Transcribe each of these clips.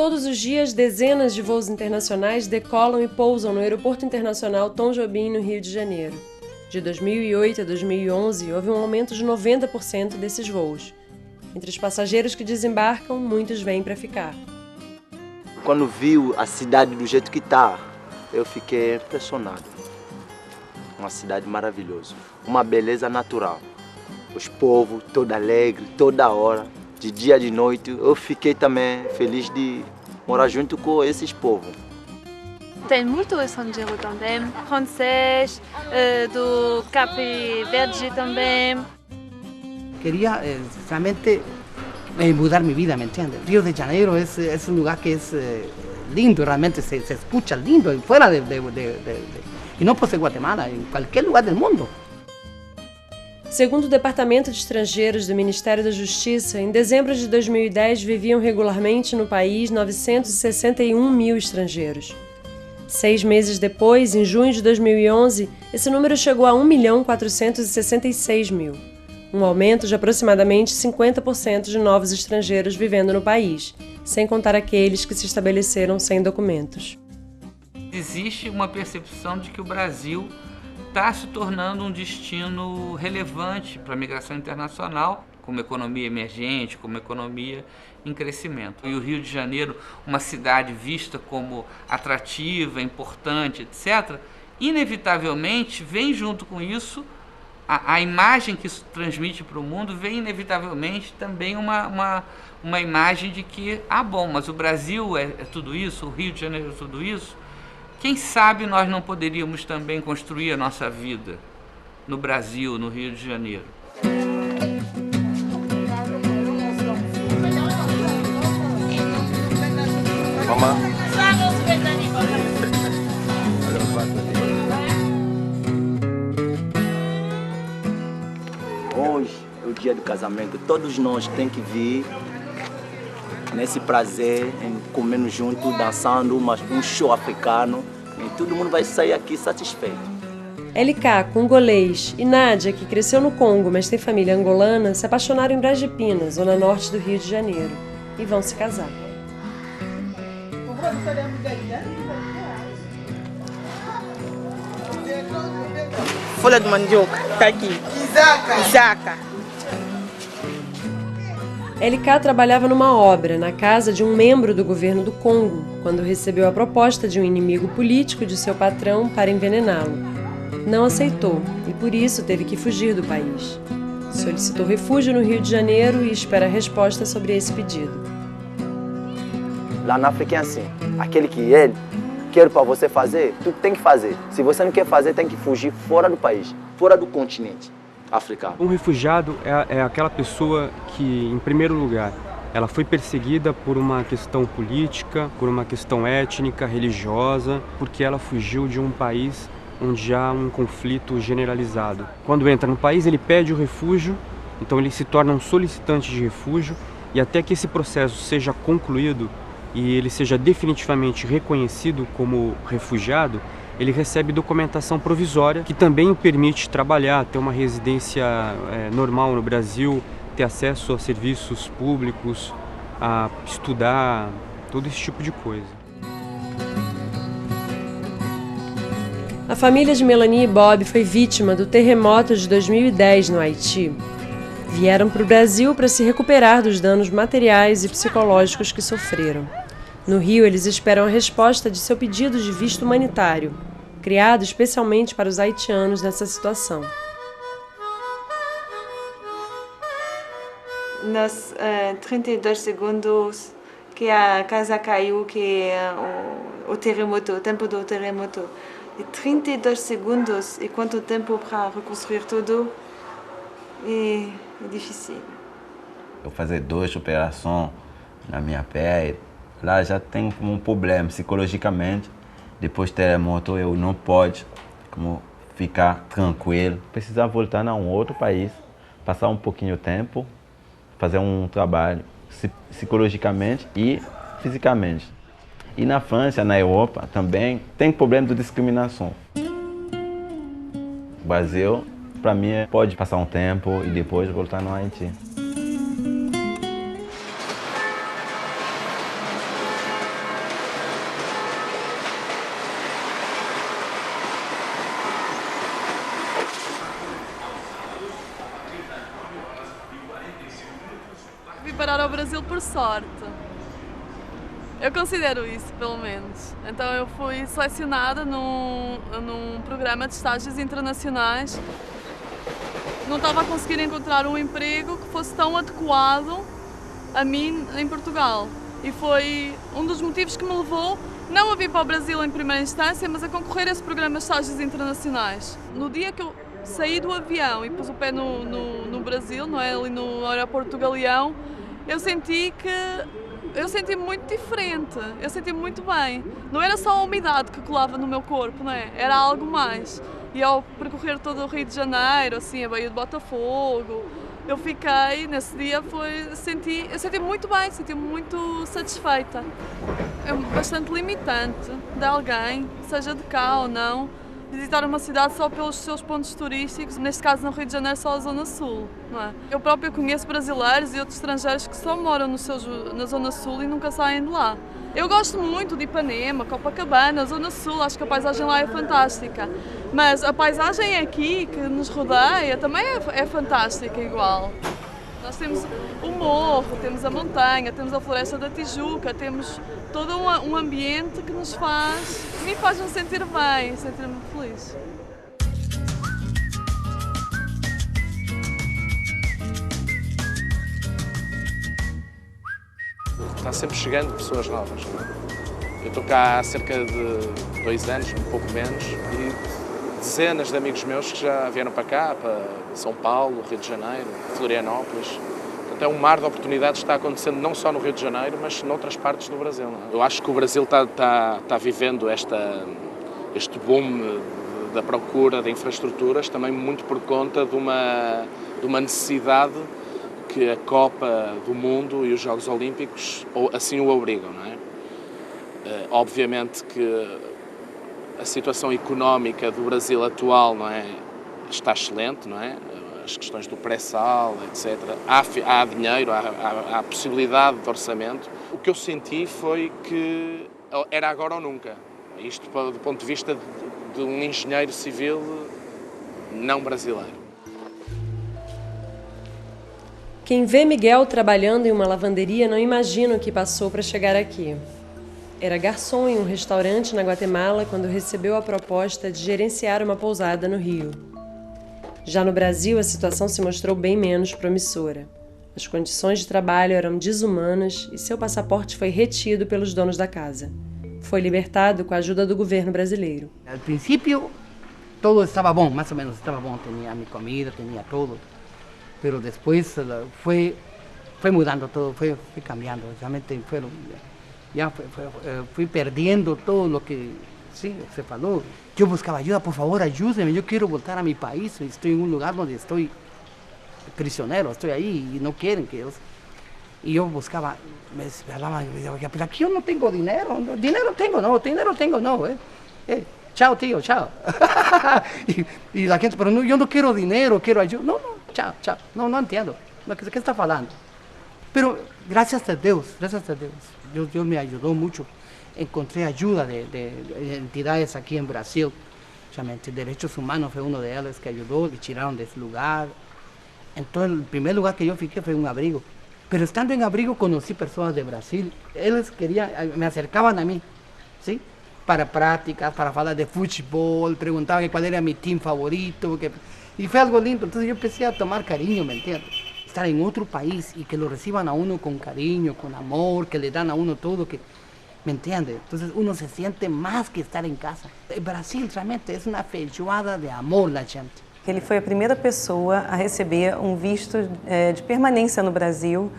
todos os dias, dezenas de voos internacionais decolam e pousam no Aeroporto Internacional Tom Jobim, no Rio de Janeiro. De 2008 a 2011, houve um aumento de 90% desses voos. Entre os passageiros que desembarcam, muitos vêm para ficar. Quando vi a cidade do jeito que está, eu fiquei impressionado. Uma cidade maravilhosa, uma beleza natural. Os povos, todo alegre, toda hora, de dia de noite. Eu fiquei também feliz de morar junto com esses povos. Tem muito estrangeiro também, francês, do Cabo Verde também. Quería realmente mudar mi vida, ¿me entiendes? Río de Janeiro es un lugar que es lindo, realmente se escucha lindo, fuera y no por ser Guatemala, en cualquier lugar del mundo. Segundo o Departamento de Estrangeiros do Ministério da Justiça, em dezembro de 2010 viviam regularmente no país 961 mil estrangeiros. 6 meses depois, em junho de 2011, esse número chegou a 1.466.000, um aumento de aproximadamente 50% de novos estrangeiros vivendo no país, sem contar aqueles que se estabeleceram sem documentos. Existe uma percepção de que o Brasil está se tornando um destino relevante para a migração internacional, como economia emergente, como economia em crescimento. E o Rio de Janeiro, uma cidade vista como atrativa, importante, etc., inevitavelmente vem junto com isso, a imagem que isso transmite para o mundo, vem inevitavelmente também uma imagem de que, bom, mas o Brasil é tudo isso, o Rio de Janeiro é tudo isso. Quem sabe nós não poderíamos também construir a nossa vida no Brasil, no Rio de Janeiro. Hoje é o dia do casamento, todos nós temos que vir nesse prazer, em comendo junto, dançando, um show africano, e todo mundo vai sair aqui satisfeito. LK, congolês, e Nádia, que cresceu no Congo, mas tem família angolana, se apaixonaram em Brasília, zona norte do Rio de Janeiro, e vão se casar. Folha de mandioca, tá aqui. Isaca. LK trabalhava numa obra na casa de um membro do governo do Congo, quando recebeu a proposta de um inimigo político de seu patrão para envenená-lo. Não aceitou e por isso teve que fugir do país. Solicitou refúgio no Rio de Janeiro e espera a resposta sobre esse pedido. Lá na África é assim, aquele que ele quer para você fazer, tu tem que fazer. Se você não quer fazer, tem que fugir fora do país, fora do continente africano. Um refugiado é aquela pessoa que, em primeiro lugar, ela foi perseguida por uma questão política, por uma questão étnica, religiosa, porque ela fugiu de um país onde há um conflito generalizado. Quando entra no país, ele pede o refúgio, então ele se torna um solicitante de refúgio, e até que esse processo seja concluído e ele seja definitivamente reconhecido como refugiado, ele recebe documentação provisória que também o permite trabalhar, ter uma residência normal no Brasil, ter acesso a serviços públicos, a estudar, todo esse tipo de coisa. A família de Melanie e Bob foi vítima do terremoto de 2010 no Haiti. Vieram para o Brasil para se recuperar dos danos materiais e psicológicos que sofreram. No Rio, eles esperam a resposta de seu pedido de visto humanitário, criado especialmente para os haitianos nessa situação. Nos 32 segundos que a casa caiu, que o terremoto, o tempo do terremoto, e 32 segundos e quanto tempo para reconstruir tudo, é difícil. Eu fazer 2 operações na minha pele, lá já tem como um problema psicologicamente. Depois do terremoto eu não posso como ficar tranquilo. Precisar voltar a um outro país, passar um pouquinho de tempo, fazer um trabalho psicologicamente e fisicamente. E na França, na Europa também tem problema de discriminação. O Brasil, para mim, pode passar um tempo e depois voltar no Haiti. parar ao Brasil por sorte. Eu considero isso, pelo menos. Então eu fui selecionada num programa de estágios internacionais. Não estava a conseguir encontrar um emprego que fosse tão adequado a mim em Portugal. E foi um dos motivos que me levou não a vir para o Brasil em primeira instância, mas a concorrer a esse programa de estágios internacionais. No dia que eu saí do avião e pus o pé no Brasil, não é? Ali no aeroporto do Galeão, eu senti muito diferente, eu senti muito bem. Não era só a umidade que colava no meu corpo, não é? Era algo mais. E ao percorrer todo o Rio de Janeiro, assim, a Baía de Botafogo, eu fiquei, nesse dia, eu senti muito bem, senti-me muito satisfeita. É bastante limitante de alguém, seja de cá ou não, visitar uma cidade só pelos seus pontos turísticos, neste caso no Rio de Janeiro só a Zona Sul, não é? Eu própria conheço brasileiros e outros estrangeiros que só moram na Zona Sul e nunca saem de lá. Eu gosto muito de Ipanema, Copacabana, Zona Sul, acho que a paisagem lá é fantástica. Mas a paisagem aqui, que nos rodeia, também é fantástica igual. Nós temos o morro, temos a montanha, temos a Floresta da Tijuca, temos todo um ambiente que me faz-me sentir bem, sentir-me feliz. Está sempre chegando pessoas novas, não é? Eu estou cá há cerca de 2 anos, um pouco menos, e dezenas de amigos meus que já vieram para cá, para São Paulo, Rio de Janeiro, Florianópolis. Portanto, é um mar de oportunidades que está acontecendo não só no Rio de Janeiro, mas noutras partes do Brasil. Não é? Eu acho que o Brasil está vivendo este boom da procura de infraestruturas, também muito por conta de uma necessidade que a Copa do Mundo e os Jogos Olímpicos assim o obrigam, não é? Obviamente que a situação económica do Brasil atual, não é, está excelente, não é? As questões do pré-sal, etc. Há dinheiro, há possibilidade de orçamento. O que eu senti foi que era agora ou nunca. Isto do ponto de vista de um engenheiro civil não brasileiro. Quem vê Miguel trabalhando em uma lavanderia não imagina o que passou para chegar aqui. Era garçom em um restaurante na Guatemala quando recebeu a proposta de gerenciar uma pousada no Rio. Já no Brasil, a situação se mostrou bem menos promissora. As condições de trabalho eram desumanas e seu passaporte foi retido pelos donos da casa. Foi libertado com a ajuda do governo brasileiro. Al princípio, todo estava bom, mais ou menos estava bom. Tinha minha comida, tinha tudo. Pero depois foi mudando todo, foi cambiando. Realmente fui perdendo todo o que você falou. Eu buscava ajuda, por favor, ajude-me, eu quero voltar a meu país, estou em um lugar onde estou prisioneiro, estou aí e não querem que eu... E eu buscava, me falavam, pero aqui eu não tenho dinheiro, dinheiro tenho não, Tchau, tio, tchau. e a gente, pero eu não quero dinheiro, quero ajuda. Não, tchau, não entendo. O que você está falando? Pero, graças a Deus, Deus me ajudou muito. Encontrei ajuda de entidades aqui em Brasil. Realmente, Direitos Humanos foi uma delas que ajudou, me tiraram desse lugar. Então, o primeiro lugar que eu fiquei foi um abrigo. Pero estando em abrigo, conheci pessoas de Brasil. Eles me acercavam a mim, sim? Para práticas, para falar de futebol, perguntavam qual era meu time favorito. E foi algo lindo. Então, eu comecei a tomar carinho, ¿me entiendes? Estar em outro país e que lo reciban a uno com carinho, com amor, que le dan a uno todo, que, ¿me entiende? Entonces uno se siente más que estar en casa. Brasil realmente es una feijoada de amor la gente. Ele foi a primeira pessoa a receber um visto de permanência no Brasil,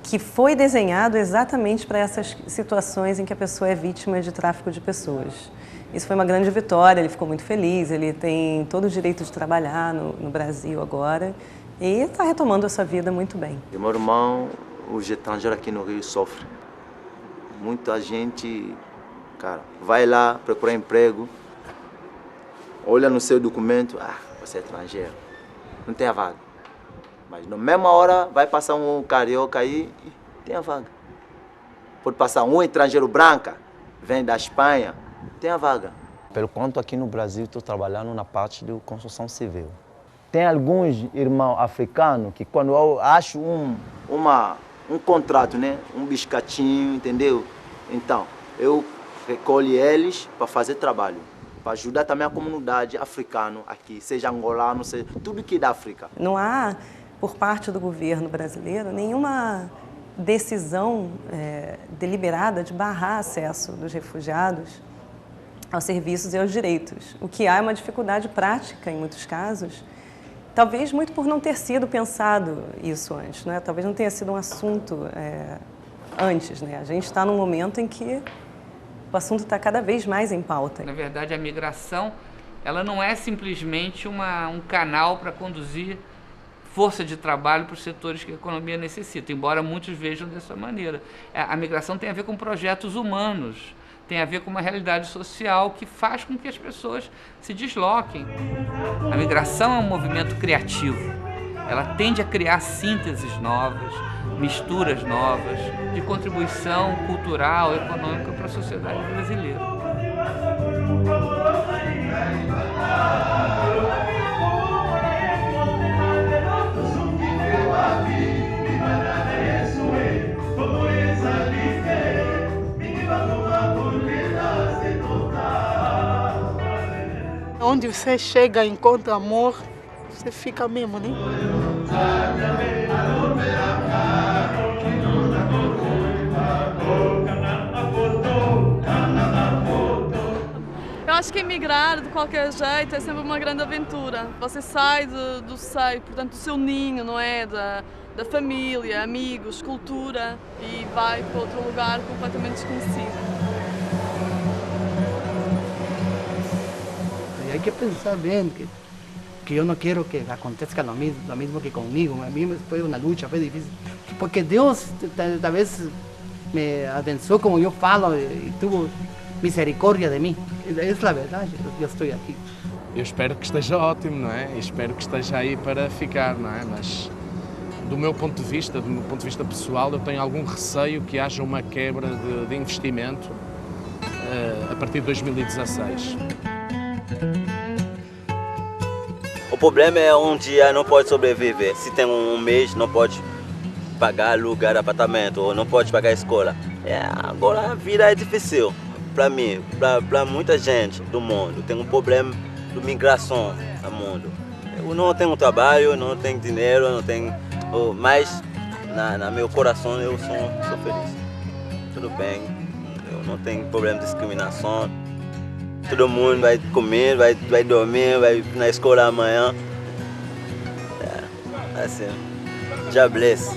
que foi desenhado exatamente para essas situações em que a pessoa é vítima de tráfico de pessoas. Isso foi uma grande vitória, ele ficou muito feliz, ele tem todo o direito de trabalhar no Brasil agora. E está retomando a sua vida muito bem. E meu irmão, os estrangeiros aqui no Rio sofrem. Muita gente, cara, vai lá procurar emprego, olha no seu documento, você é estrangeiro, não tem a vaga. Mas na mesma hora vai passar um carioca aí e tem a vaga. Pode passar um estrangeiro branco, vem da Espanha, tem a vaga. Pelo quanto aqui no Brasil estou trabalhando na parte de construção civil. Tem alguns irmãos africanos que quando eu acho um contrato, né? Um biscatinho, entendeu? Então, eu recolho eles para fazer trabalho, para ajudar também a comunidade africana aqui, seja angolano, seja tudo que é da África. Não há, por parte do governo brasileiro, nenhuma decisão deliberada de barrar acesso dos refugiados aos serviços e aos direitos. O que há é uma dificuldade prática, em muitos casos, talvez muito por não ter sido pensado isso antes, né? Talvez não tenha sido um assunto antes, né? A gente está num momento em que o assunto está cada vez mais em pauta. Na verdade, a migração, ela não é simplesmente um canal para conduzir força de trabalho para os setores que a economia necessita, embora muitos vejam dessa maneira. A migração tem a ver com projetos humanos, tem a ver com uma realidade social que faz com que as pessoas se desloquem. A migração é um movimento criativo. Ela tende a criar sínteses novas, misturas novas, de contribuição cultural, econômica para a sociedade brasileira. Onde você chega e encontra amor, você fica mesmo, né? Eu acho que emigrar de qualquer jeito é sempre uma grande aventura. Você sai do seio, portanto, do seu ninho, não é? Da família, amigos, cultura e vai para outro lugar completamente desconhecido. Hay que pensar bien que yo no quiero que acontezca lo mismo que conmigo. A mí fue una lucha, fue difícil. Porque Dios tal vez me abençoou, como yo falo, y tuvo misericordia de mim. É a verdade, eu estou aqui. Eu espero que esteja ótimo, não é? E espero que esteja aí para ficar, não é? Mas do meu ponto de vista pessoal, eu tenho algum receio que haja uma quebra de investimento a partir de 2016. O problema é um dia não pode sobreviver. Se tem um mês, não pode pagar aluguel de apartamento ou não pode pagar a escola. Agora a vida é difícil para mim, para muita gente do mundo. Tem um problema de migração no mundo. Eu não tenho trabalho, não tenho dinheiro, não tenho, mas no meu coração eu sou feliz. Tudo bem, eu não tenho problema de discriminação. Todo mundo vai comer, vai dormir, vai na escola amanhã. Assim, já bless.